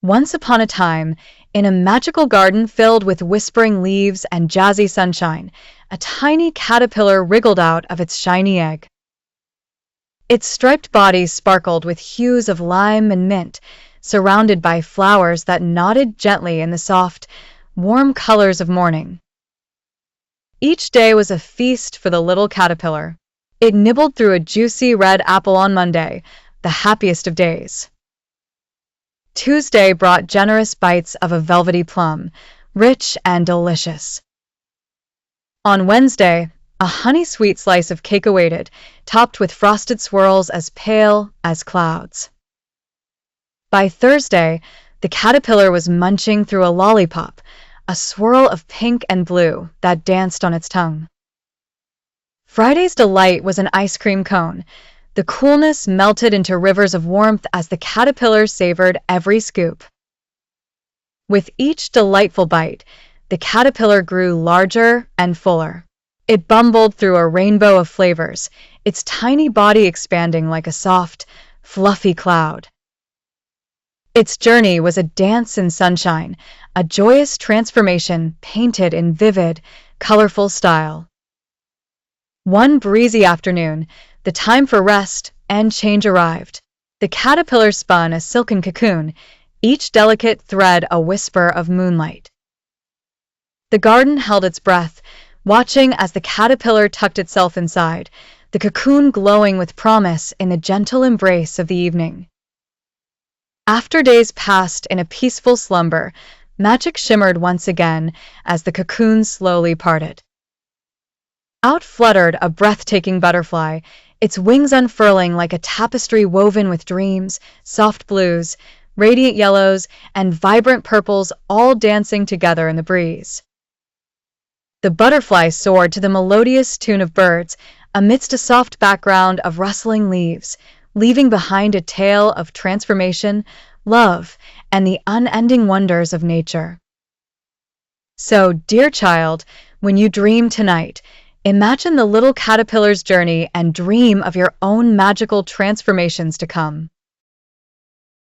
Once upon a time, in a magical garden filled with whispering leaves and jazzy sunshine, a tiny caterpillar wriggled out of its shiny egg. Its striped body sparkled with hues of lime and mint, surrounded by flowers that nodded gently in the soft, warm colors of morning. Each day was a feast for the little caterpillar. It nibbled through a juicy red apple on Monday, the happiest of days. Tuesday brought generous bites of a velvety plum, rich and delicious. On Wednesday, a honey-sweet slice of cake awaited, topped with frosted swirls as pale as clouds. By Thursday, the caterpillar was munching through a lollipop, a swirl of pink and blue that danced on its tongue. Friday's delight was an ice cream cone. The coolness melted into rivers of warmth as the caterpillar savored every scoop. With each delightful bite, the caterpillar grew larger and fuller. It bumbled through a rainbow of flavors, its tiny body expanding like a soft, fluffy cloud. Its journey was a dance in sunshine, a joyous transformation painted in vivid, colorful style. One breezy afternoon, the time for rest and change arrived. The caterpillar spun a silken cocoon, each delicate thread a whisper of moonlight. The garden held its breath, watching as the caterpillar tucked itself inside, the cocoon glowing with promise in the gentle embrace of the evening. After days passed in a peaceful slumber, magic shimmered once again as the cocoon slowly parted. Out fluttered a breathtaking butterfly, its wings unfurling like a tapestry woven with dreams, soft blues, radiant yellows, and vibrant purples all dancing together in the breeze. The butterfly soared to the melodious tune of birds amidst a soft background of rustling leaves, leaving behind a tale of transformation, love, and the unending wonders of nature. So, dear child, when you dream tonight, imagine the little caterpillar's journey and dream of your own magical transformations to come.